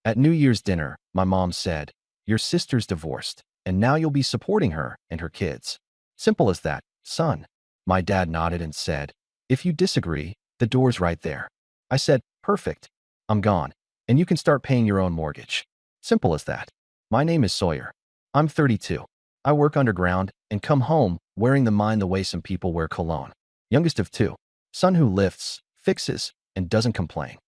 At New Year's dinner, my mom said, "Your sister's divorced, and now you'll be supporting her and her kids. Simple as that, son." My dad nodded and said, "If you disagree, the door's right there." I said, "Perfect. I'm gone, and you can start paying your own mortgage." Simple as that. My name is Sawyer. I'm 32. I work underground and come home wearing the mind the way some people wear cologne. Youngest of two. Son who lifts, fixes, and doesn't complain.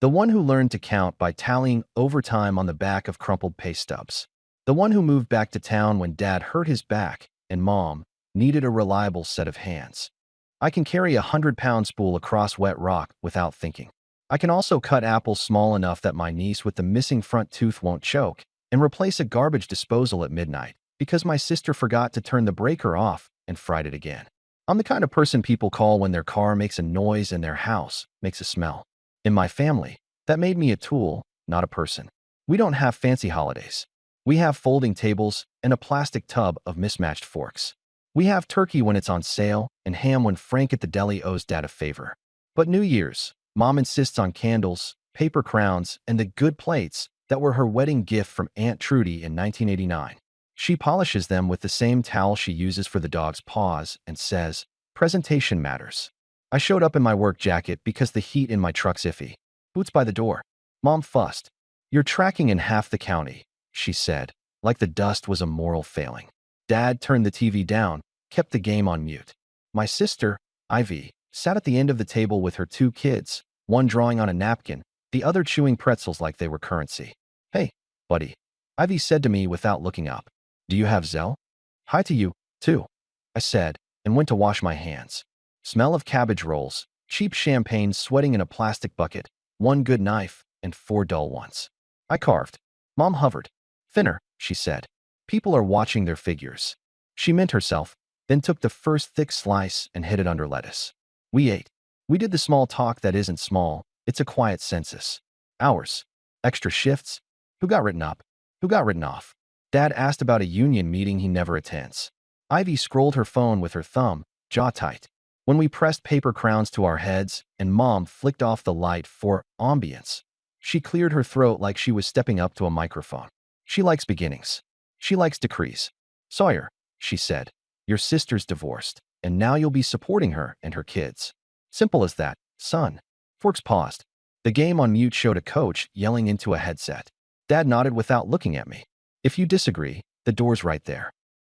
The one who learned to count by tallying overtime on the back of crumpled pay stubs. The one who moved back to town when dad hurt his back and mom needed a reliable set of hands. I can carry a 100-pound spool across wet rock without thinking. I can also cut apples small enough that my niece with the missing front tooth won't choke, and replace a garbage disposal at midnight because my sister forgot to turn the breaker off and fried it again. I'm the kind of person people call when their car makes a noise and their house makes a smell. In my family, that made me a tool, not a person. We don't have fancy holidays. We have folding tables and a plastic tub of mismatched forks. We have turkey when it's on sale and ham when Frank at the deli owes dad a favor. But New Year's, mom insists on candles, paper crowns, and the good plates that were her wedding gift from Aunt Trudy in 1989. She polishes them with the same towel she uses for the dog's paws and says, "Presentation matters." I showed up in my work jacket because the heat in my truck's iffy. Boots by the door. Mom fussed. "You're tracking in half the county," she said, like the dust was a moral failing. Dad turned the TV down, kept the game on mute. My sister, Ivy, sat at the end of the table with her two kids, one drawing on a napkin, the other chewing pretzels like they were currency. "Hey, buddy," Ivy said to me without looking up. "Do you have Zelle?" "Hi to you, too," I said, and went to wash my hands. Smell of cabbage rolls, cheap champagne sweating in a plastic bucket, one good knife, and four dull ones. I carved. Mom hovered. "Thinner," she said. "People are watching their figures." She meant herself, then took the first thick slice and hid it under lettuce. We ate. We did the small talk that isn't small, it's a quiet census. Hours. Extra shifts. Who got written up? Who got written off? Dad asked about a union meeting he never attends. Ivy scrolled her phone with her thumb, jaw tight. When we pressed paper crowns to our heads and Mom flicked off the light for ambience, she cleared her throat like she was stepping up to a microphone. She likes beginnings. She likes decrees. "Sawyer," she said, "your sister's divorced, and now you'll be supporting her and her kids. Simple as that, son." Forks paused. The game on mute showed a coach yelling into a headset. Dad nodded without looking at me. "If you disagree, the door's right there."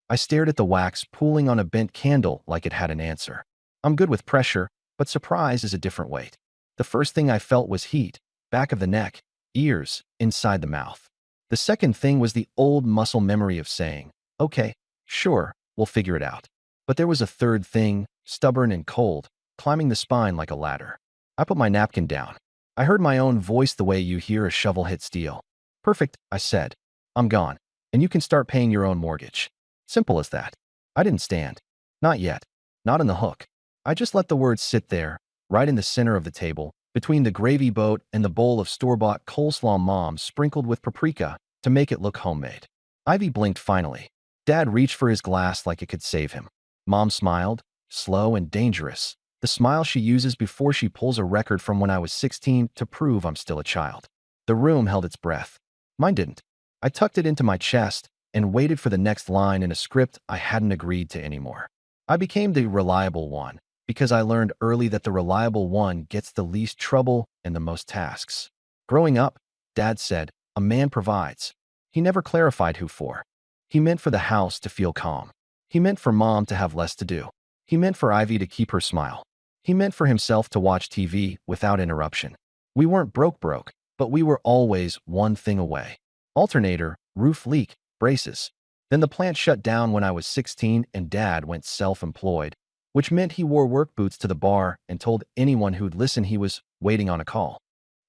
I stared at the wax pooling on a bent candle like it had an answer. I'm good with pressure, but surprise is a different weight. The first thing I felt was heat, back of the neck, ears, inside the mouth. The second thing was the old muscle memory of saying, "Okay, sure, we'll figure it out." But there was a third thing, stubborn and cold, climbing the spine like a ladder. I put my napkin down. I heard my own voice the way you hear a shovel hit steel. "Perfect," I said. "I'm gone, and you can start paying your own mortgage." Simple as that. I didn't stand. Not yet. Not in the hook. I just let the words sit there, right in the center of the table, between the gravy boat and the bowl of store-bought coleslaw Mom sprinkled with paprika to make it look homemade. Ivy blinked finally. Dad reached for his glass like it could save him. Mom smiled, slow and dangerous, the smile she uses before she pulls a record from when I was 16 to prove I'm still a child. The room held its breath. Mine didn't. I tucked it into my chest and waited for the next line in a script I hadn't agreed to anymore. I became the reliable one, because I learned early that the reliable one gets the least trouble and the most tasks. Growing up, Dad said, "A man provides." He never clarified who for. He meant for the house to feel calm. He meant for Mom to have less to do. He meant for Ivy to keep her smile. He meant for himself to watch TV without interruption. We weren't broke, but we were always one thing away. Alternator, roof leak, braces. Then the plant shut down when I was 16 and Dad went self-employed, which meant he wore work boots to the bar and told anyone who'd listen he was waiting on a call.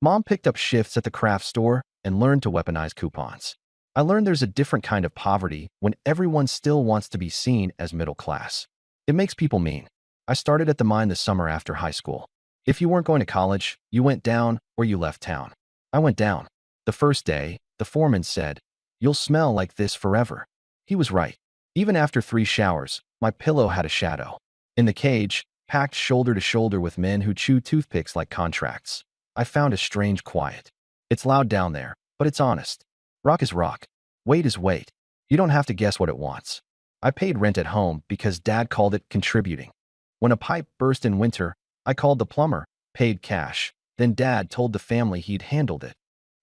Mom picked up shifts at the craft store and learned to weaponize coupons. I learned there's a different kind of poverty when everyone still wants to be seen as middle class. It makes people mean. I started at the mine the summer after high school. If you weren't going to college, you went down or you left town. I went down. The first day, the foreman said, "You'll smell like this forever." He was right. Even after 3 showers, my pillow had a shadow. In the cage, packed shoulder to shoulder with men who chew toothpicks like contracts, I found a strange quiet. It's loud down there, But it's honest. Rock is rock. Weight is weight. You don't have to guess what it wants. I paid rent at home because Dad called it contributing. When a pipe burst in winter, I called the plumber, paid cash. Then Dad told the family he'd handled it.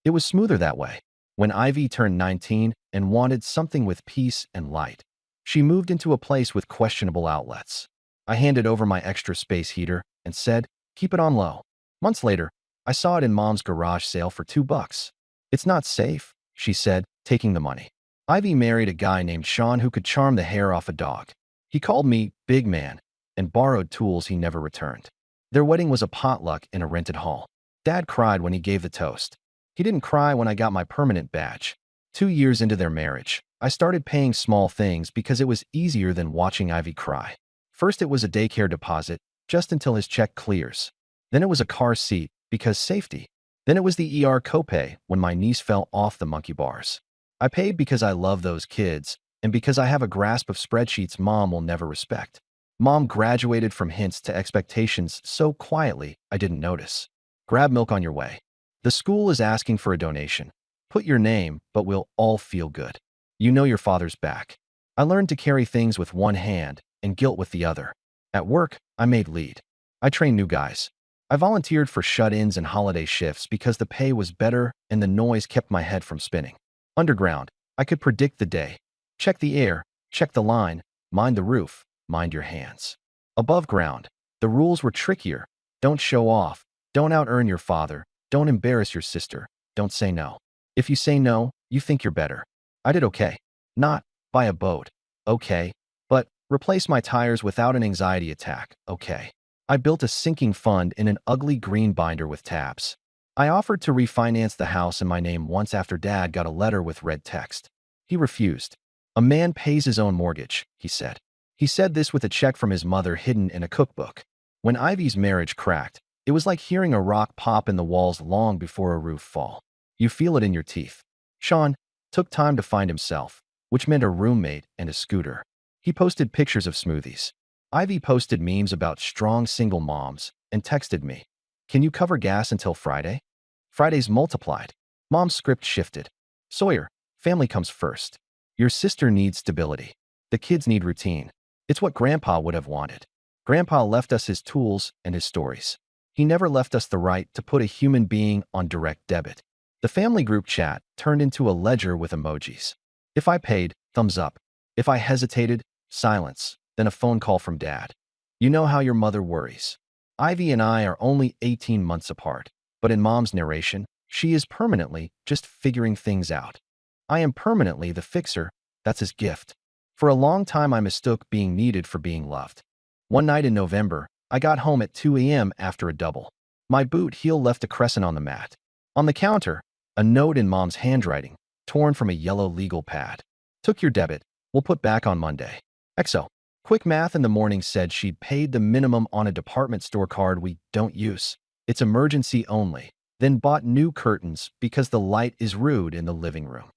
It was smoother that way. When Ivy turned 19 and wanted something with peace and light, she moved into a place with questionable outlets. I handed over my extra space heater and said, keep it on low. Months later, I saw it in Mom's garage sale for $2. It's not safe, she said, taking the money. Ivy married a guy named Sean who could charm the hair off a dog. He called me Big Man and borrowed tools he never returned. Their wedding was a potluck in a rented hall. Dad cried when he gave the toast. He didn't cry when I got my permanent badge. 2 years into their marriage, I started paying small things because it was easier than watching Ivy cry. First, it was a daycare deposit, just until his check clears. Then it was a car seat, because safety. Then it was the ER copay when my niece fell off the monkey bars. I paid because I love those kids, and because I have a grasp of spreadsheets Mom will never respect. Mom graduated from hints to expectations so quietly I didn't notice. Grab milk on your way. The school is asking for a donation. Put your name, but we'll all feel good. You know your father's back. I learned to carry things with one hand and guilt with the other. At work, I made lead. I trained new guys. I volunteered for shut-ins and holiday shifts because the pay was better and the noise kept my head from spinning. Underground, I could predict the day. Check the air, check the line, mind the roof, mind your hands. Above ground, the rules were trickier. Don't show off. Don't out-earn your father. Don't embarrass your sister. Don't say no. If you say no, you think you're better. I did okay. Not buy a boat. Okay. But replace my tires without an anxiety attack. Okay. I built a sinking fund in an ugly green binder with tabs. I offered to refinance the house in my name once after Dad got a letter with red text. He refused. A man pays his own mortgage, he said. He said this with a check from his mother hidden in a cookbook. When Ivy's marriage cracked, it was like hearing a rock pop in the walls long before a roof fall. You feel it in your teeth. Sean took time to find himself, which meant a roommate and a scooter. He posted pictures of smoothies. Ivy posted memes about strong single moms and texted me, can you cover gas until Friday? Fridays multiplied. Mom's script shifted. Sawyer, family comes first. Your sister needs stability. The kids need routine. It's what Grandpa would have wanted. Grandpa left us his tools and his stories. He never left us the right to put a human being on direct debit. The family group chat turned into a ledger with emojis. If I paid, thumbs up. If I hesitated, silence. Then a phone call from Dad. You know how your mother worries. Ivy and I are only 18 months apart, but in Mom's narration, she is permanently just figuring things out. I am permanently the fixer. That's his gift. For a long time, I mistook being needed for being loved. One night in November, I got home at 2 a.m. after a double. My boot heel left a crescent on the mat. On the counter, a note in Mom's handwriting, torn from a yellow legal pad. Took your debit. We'll put back on Monday. XO. Quick math in the morning said she'd paid the minimum on a department store card we don't use. It's emergency only. Then bought new curtains because the light is rude in the living room.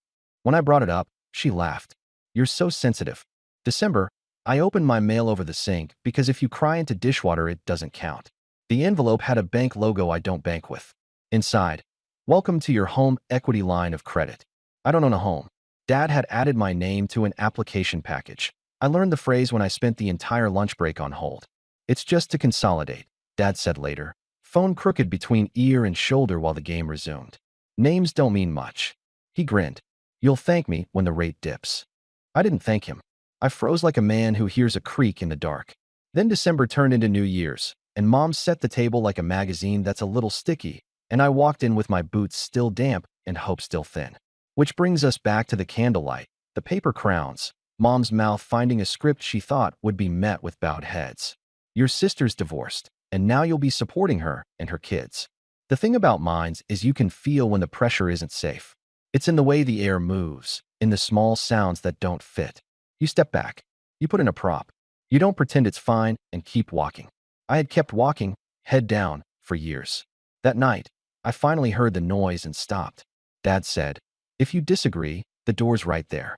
When I brought it up, she laughed. You're so sensitive. December, I opened my mail over the sink because if you cry into dishwater, it doesn't count. The envelope had a bank logo I don't bank with. Inside, welcome to your home equity line of credit. I don't own a home. Dad had added my name to an application package. I learned the phrase when I spent the entire lunch break on hold. It's just to consolidate, Dad said later. Phone crooked between ear and shoulder while the game resumed. Names don't mean much. He grinned. You'll thank me when the rate dips. I didn't thank him. I froze like a man who hears a creak in the dark. Then December turned into New Year's, and Mom set the table like a magazine that's a little sticky, and I walked in with my boots still damp and hope still thin. Which brings us back to the candlelight, the paper crowns, Mom's mouth finding a script she thought would be met with bowed heads. Your sister's divorced, and now you'll be supporting her and her kids. The thing about minds is you can feel when the pressure isn't safe. It's in the way the air moves, in the small sounds that don't fit. You step back. You put in a prop. You don't pretend it's fine and keep walking. I had kept walking, head down, for years. That night, I finally heard the noise and stopped. Dad said, if you disagree, the door's right there.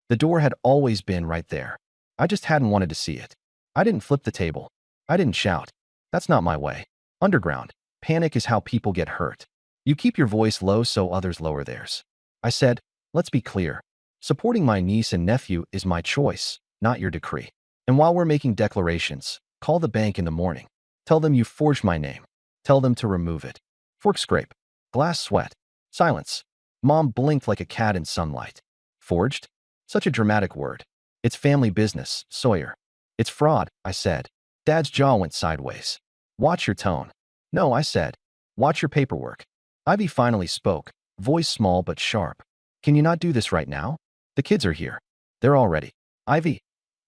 The door had always been right there. I just hadn't wanted to see it. I didn't flip the table. I didn't shout. That's not my way. Underground, panic is how people get hurt. You keep your voice low so others lower theirs. I said, let's be clear. Supporting my niece and nephew is my choice, not your decree. And while we're making declarations, call the bank in the morning. Tell them you forged my name. Tell them to remove it. Fork scrape. Glass sweat. Silence. Mom blinked like a cat in sunlight. Forged? Such a dramatic word. It's family business, Sawyer. It's fraud, I said. Dad's jaw went sideways. Watch your tone. No, I said. Watch your paperwork. Ivy finally spoke, voice small but sharp. Can you not do this right now? The kids are here. They're all ready. Ivy,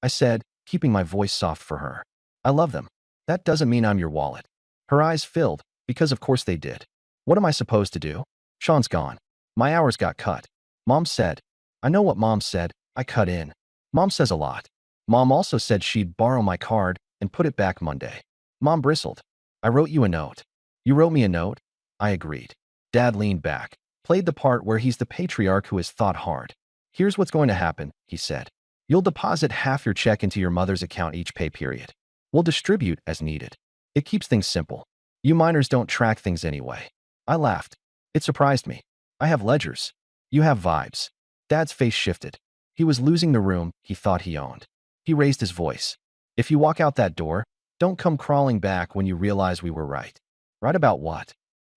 I said, keeping my voice soft for her. I love them. That doesn't mean I'm your wallet. Her eyes filled, because of course they did. What am I supposed to do? Sean's gone. My hours got cut. Mom said. I know what Mom said. I cut in. Mom says a lot. Mom also said she'd borrow my card and put it back Monday. Mom bristled. I wrote you a note. You wrote me a note? I agreed. Dad leaned back, played the part where he's the patriarch who has thought hard. Here's what's going to happen, he said. You'll deposit half your check into your mother's account each pay period. We'll distribute as needed. It keeps things simple. You minors don't track things anyway. I laughed. It surprised me. I have ledgers. You have vibes. Dad's face shifted. He was losing the room he thought he owned. He raised his voice. If you walk out that door, don't come crawling back when you realize we were right. Right about what?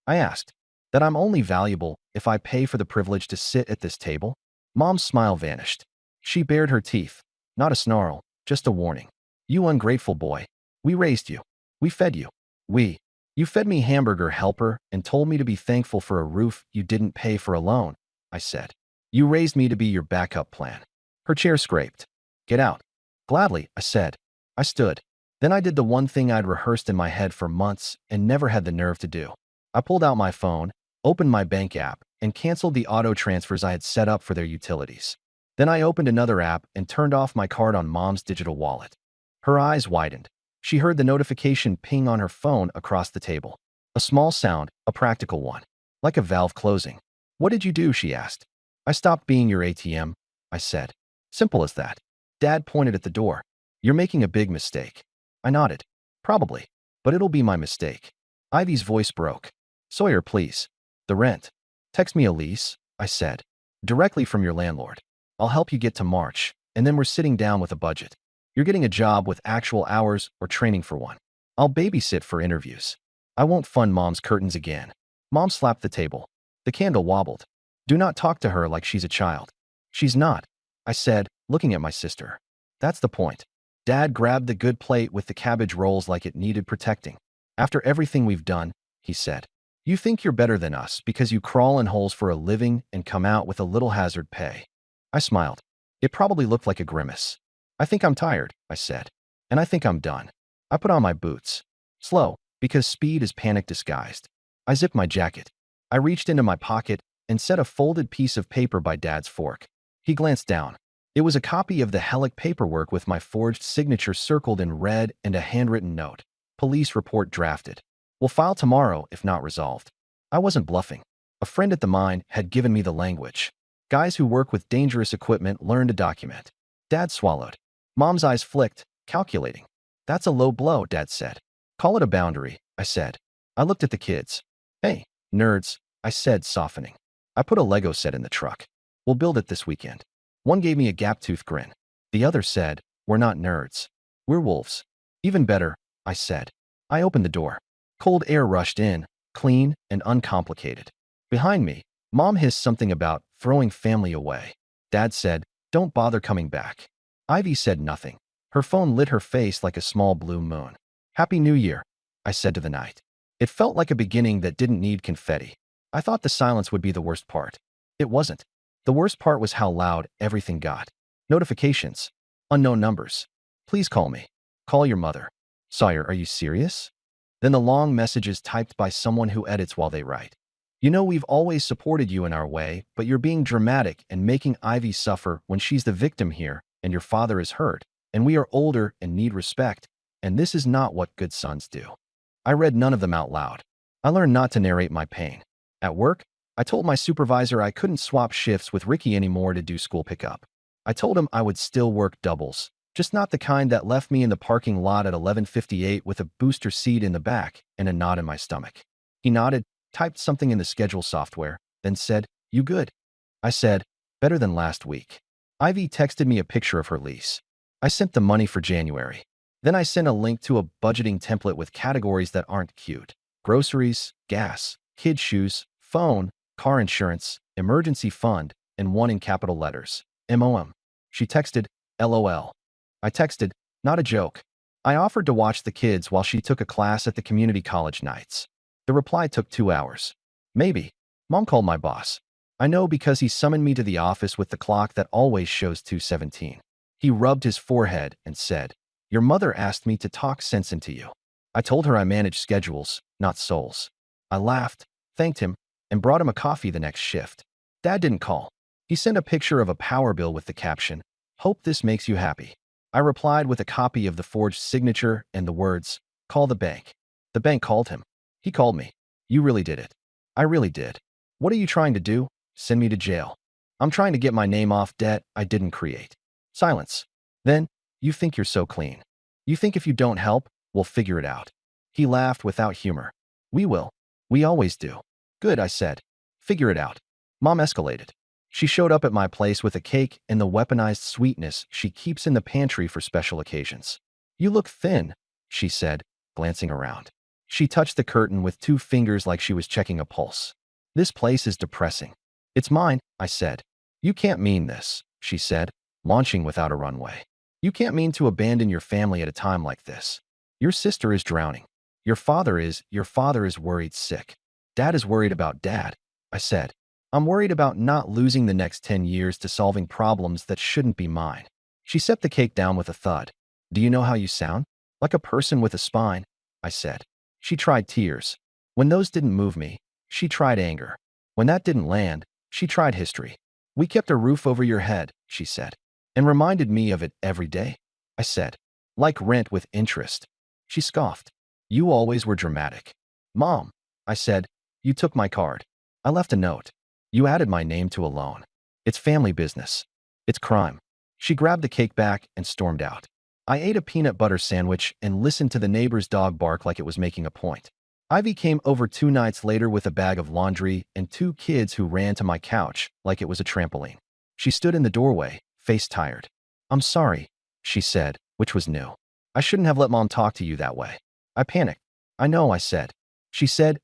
I asked. That I'm only valuable if I pay for the privilege to sit at this table? Mom's smile vanished. She bared her teeth. Not a snarl, just a warning. You ungrateful boy. We raised you. We fed you. You fed me hamburger helper and told me to be thankful for a roof you didn't pay for alone, I said. You raised me to be your backup plan. Her chair scraped. Get out. Gladly, I said. I stood. Then I did the one thing I'd rehearsed in my head for months and never had the nerve to do. I pulled out my phone, opened my bank app, and canceled the auto transfers I had set up for their utilities. Then I opened another app and turned off my card on Mom's digital wallet. Her eyes widened. She heard the notification ping on her phone across the table. A small sound, a practical one. Like a valve closing. What did you do? She asked. I stopped being your ATM, I said. Simple as that. Dad pointed at the door. You're making a big mistake. I nodded. Probably. But it'll be my mistake. Ivy's voice broke. Sawyer, please. The rent. Text me a lease, I said. Directly from your landlord. I'll help you get to March, and then we're sitting down with a budget. You're getting a job with actual hours or training for one. I'll babysit for interviews. I won't fund Mom's curtains again. Mom slapped the table. The candle wobbled. Do not talk to her like she's a child. She's not, I said, looking at my sister. That's the point. Dad grabbed the good plate with the cabbage rolls like it needed protecting. After everything we've done, he said, you think you're better than us because you crawl in holes for a living and come out with a little hazard pay. I smiled. It probably looked like a grimace. I think I'm tired, I said. And I think I'm done. I put on my boots. Slow, because speed is panic disguised. I zipped my jacket. I reached into my pocket and set a folded piece of paper by Dad's fork. He glanced down. It was a copy of the Hellick paperwork with my forged signature circled in red and a handwritten note. Police report drafted. We'll file tomorrow if not resolved. I wasn't bluffing. A friend at the mine had given me the language. Guys who work with dangerous equipment learn to document. Dad swallowed. Mom's eyes flicked, calculating. That's a low blow, Dad said. Call it a boundary, I said. I looked at the kids. Hey, nerds, I said, softening. I put a Lego set in the truck. We'll build it this weekend. One gave me a gap-toothed grin. The other said, we're not nerds. We're wolves. Even better, I said. I opened the door. Cold air rushed in, clean and uncomplicated. Behind me, Mom hissed something about throwing family away. Dad said, don't bother coming back. Ivy said nothing. Her phone lit her face like a small blue moon. Happy New Year, I said to the night. It felt like a beginning that didn't need confetti. I thought the silence would be the worst part. It wasn't. The worst part was how loud everything got. Notifications. Unknown numbers. Please call me. Call your mother. Sawyer, are you serious? Then the long messages typed by someone who edits while they write. You know we've always supported you in our way, but you're being dramatic and making Ivy suffer when she's the victim here and your father is hurt, and we are older and need respect, and this is not what good sons do. I read none of them out loud. I learned not to narrate my pain. At work, I told my supervisor I couldn't swap shifts with Ricky anymore to do school pickup. I told him I would still work doubles, just not the kind that left me in the parking lot at 11:58 with a booster seat in the back and a knot in my stomach. He nodded, typed something in the schedule software, then said, you good? I said, better than last week. Ivy texted me a picture of her lease. I sent the money for January. Then I sent a link to a budgeting template with categories that aren't cute. Groceries, gas, kids' shoes, phone, car insurance, emergency fund, and one in capital letters. MOM. She texted, LOL. I texted, not a joke. I offered to watch the kids while she took a class at the community college nights. The reply took 2 hours. Maybe. Mom called my boss. I know because he summoned me to the office with the clock that always shows 2:17. He rubbed his forehead and said, your mother asked me to talk sense into you. I told her I manage schedules, not souls. I laughed, thanked him, and brought him a coffee the next shift. Dad didn't call. He sent a picture of a power bill with the caption, hope this makes you happy. I replied with a copy of the forged signature and the words, call the bank. The bank called him. He called me. You really did it. I really did. What are you trying to do? Send me to jail. I'm trying to get my name off debt I didn't create. Silence. Then, you think you're so clean. You think if you don't help, we'll figure it out. He laughed without humor. We will. We always do. Good, I said. Figure it out. Mom escalated. She showed up at my place with a cake and the weaponized sweetness she keeps in the pantry for special occasions. You look thin, she said, glancing around. She touched the curtain with 2 fingers like she was checking a pulse. This place is depressing. It's mine, I said. You can't mean this, she said, launching without a runway. You can't mean to abandon your family at a time like this. Your sister is drowning. Your father is worried sick. Dad is worried about dad, I said. I'm worried about not losing the next 10 years to solving problems that shouldn't be mine. She set the cake down with a thud. Do you know how you sound? Like a person with a spine, I said. She tried tears. When those didn't move me, she tried anger. When that didn't land, she tried history. We kept a roof over your head, she said, and reminded me of it every day. I said, like rent with interest. She scoffed. You always were dramatic. Mom, I said, you took my card. I left a note. You added my name to a loan. It's family business. It's crime. She grabbed the cake back and stormed out. I ate a peanut butter sandwich and listened to the neighbor's dog bark like it was making a point. Ivy came over 2 nights later with a bag of laundry and 2 kids who ran to my couch like it was a trampoline. She stood in the doorway, face tired. I'm sorry, she said, which was new. I shouldn't have let Mom talk to you that way. I panicked. I know, I said. She said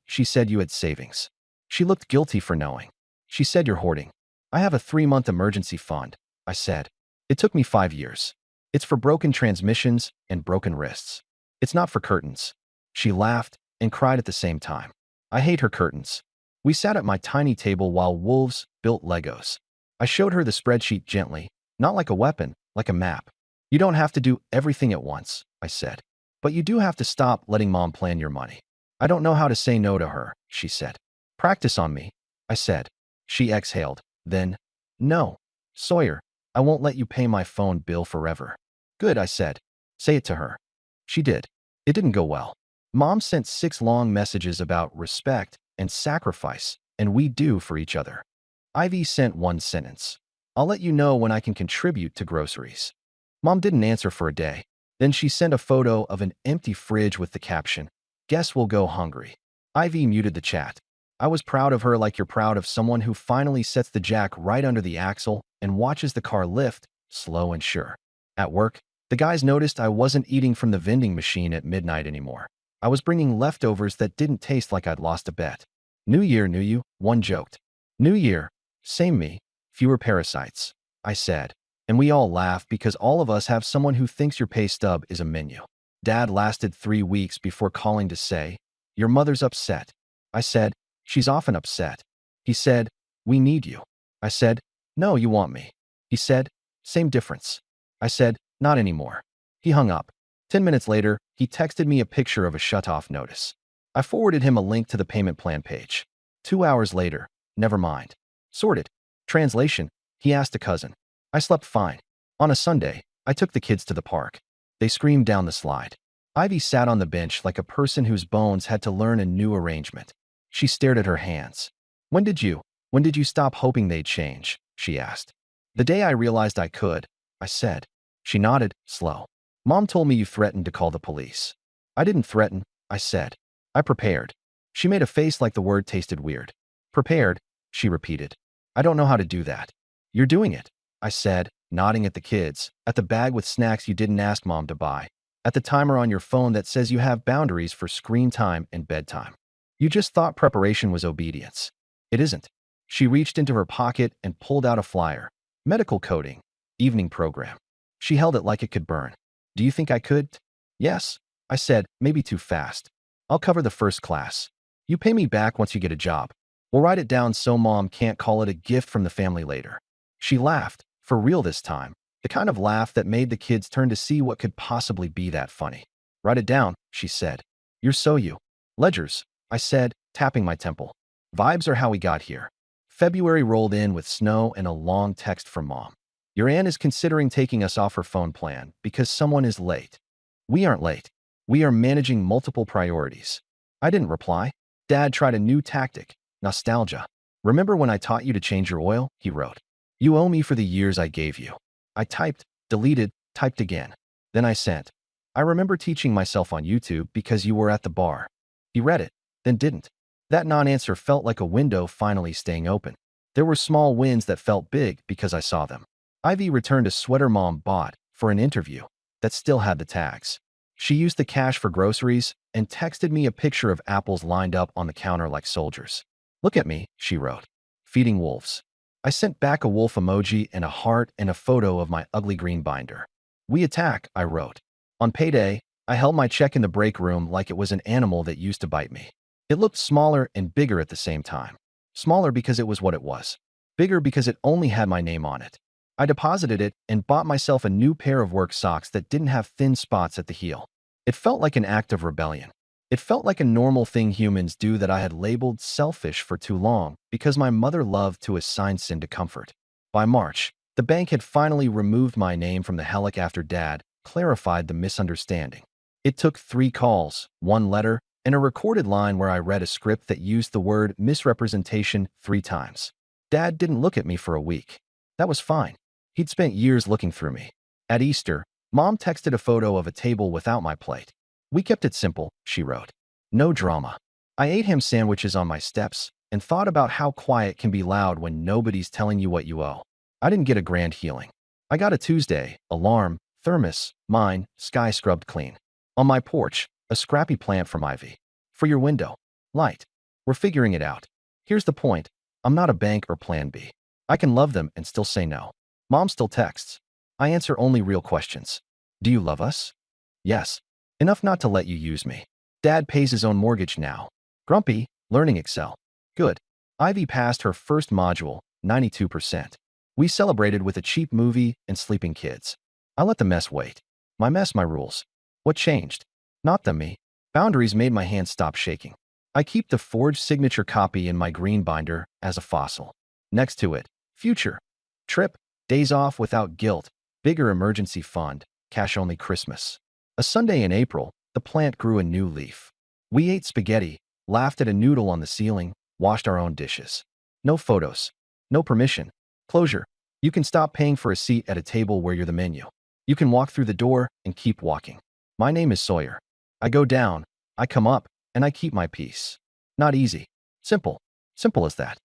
you had savings. She looked guilty for knowing. She said you're hoarding. I have a 3-month emergency fund, I said. It took me 5 years. It's for broken transmissions and broken wrists. It's not for curtains. She laughed and cried at the same time. I hate her curtains. We sat at my tiny table while wolves built Legos. I showed her the spreadsheet gently, not like a weapon, like a map. You don't have to do everything at once, I said. But you do have to stop letting Mom plan your money. I don't know how to say no to her, she said. Practice on me, I said. She exhaled. Then, no, Sawyer, I won't let you pay my phone bill forever. Good, I said. Say it to her. She did. It didn't go well. Mom sent 6 long messages about respect and sacrifice and we do for each other. Ivy sent 1 sentence. I'll let you know when I can contribute to groceries. Mom didn't answer for a day. Then she sent a photo of an empty fridge with the caption, guess we'll go hungry. Ivy muted the chat. I was proud of her like you're proud of someone who finally sets the jack right under the axle and watches the car lift, slow and sure. At work, the guys noticed I wasn't eating from the vending machine at midnight anymore. I was bringing leftovers that didn't taste like I'd lost a bet. New year, new you, one joked. New year, same me, fewer parasites, I said. And we all laughed because all of us have someone who thinks your pay stub is a menu. Dad lasted 3 weeks before calling to say, your mother's upset. I said, she's often upset. He said, we need you. I said, no, you want me. He said, same difference. I said, not anymore. He hung up. 10 minutes later, he texted me a picture of a shut-off notice. I forwarded him a link to the payment plan page. 2 hours later, never mind. Sorted. Translation, he asked a cousin. I slept fine. On a Sunday, I took the kids to the park. They screamed down the slide. Ivy sat on the bench like a person whose bones had to learn a new arrangement. She stared at her hands. When did you stop hoping they'd change? She asked. The day I realized I could, I said. She nodded, slow. Mom told me you threatened to call the police. I didn't threaten, I said. I prepared. She made a face like the word tasted weird. Prepared, she repeated. I don't know how to do that. You're doing it, I said, nodding at the kids, at the bag with snacks you didn't ask mom to buy, at the timer on your phone that says you have boundaries for screen time and bedtime. You just thought preparation was obedience. It isn't. She reached into her pocket and pulled out a flyer. Medical coding. Evening program. She held it like it could burn. Do you think I could? Yes, I said, maybe too fast. I'll cover the first class. You pay me back once you get a job. We'll write it down so mom can't call it a gift from the family later. She laughed, for real this time, the kind of laugh that made the kids turn to see what could possibly be that funny. Write it down, she said. You're so you. Ledgers, I said, tapping my temple. Vibes are how we got here. February rolled in with snow and a long text from mom. Your aunt is considering taking us off her phone plan because someone is late. We aren't late. We are managing multiple priorities. I didn't reply. Dad tried a new tactic. Nostalgia. Remember when I taught you to change your oil? He wrote. You owe me for the years I gave you. I typed, deleted, typed again. Then I sent. I remember teaching myself on YouTube because you were at the bar. He read it, then didn't. That non-answer felt like a window finally staying open. There were small wins that felt big because I saw them. Ivy returned a sweater mom bought for an interview that still had the tags. She used the cash for groceries and texted me a picture of apples lined up on the counter like soldiers. Look at me, she wrote. Feeding wolves. I sent back a wolf emoji and a heart and a photo of my ugly green binder. We attack, I wrote. On payday, I held my check in the break room like it was an animal that used to bite me. It looked smaller and bigger at the same time. Smaller because it was what it was. Bigger because it only had my name on it. I deposited it and bought myself a new pair of work socks that didn't have thin spots at the heel. It felt like an act of rebellion. It felt like a normal thing humans do that I had labeled selfish for too long because my mother loved to assign sin to comfort. By March, the bank had finally removed my name from the helic after Dad clarified the misunderstanding. It took 3 calls, 1 letter, and a recorded line where I read a script that used the word misrepresentation 3 times. Dad didn't look at me for a week. That was fine. He'd spent years looking through me. At Easter, Mom texted a photo of a table without my plate. We kept it simple, she wrote. No drama. I ate ham sandwiches on my steps and thought about how quiet can be loud when nobody's telling you what you owe. I didn't get a grand healing. I got a Tuesday, alarm, thermos, mine, sky scrubbed clean. On my porch, a scrappy plant from Ivy. For your window. Light. We're figuring it out. Here's the point. I'm not a bank or plan B. I can love them and still say no. Mom still texts. I answer only real questions. Do you love us? Yes. Enough not to let you use me. Dad pays his own mortgage now. Grumpy, learning Excel. Good. Ivy passed her first module, 92%. We celebrated with a cheap movie and sleeping kids. I let the mess wait. My mess, my rules. What changed? Not the me. Boundaries made my hands stop shaking. I keep the forged signature copy in my green binder as a fossil. Next to it, future. Trip, days off without guilt, bigger emergency fund, cash only Christmas. A Sunday in April, the plant grew a new leaf. We ate spaghetti, laughed at a noodle on the ceiling, washed our own dishes. No photos. No permission. Closure. You can stop paying for a seat at a table where you're the menu. You can walk through the door and keep walking. My name is Sawyer. I go down, I come up, and I keep my peace. Not easy. Simple. Simple as that.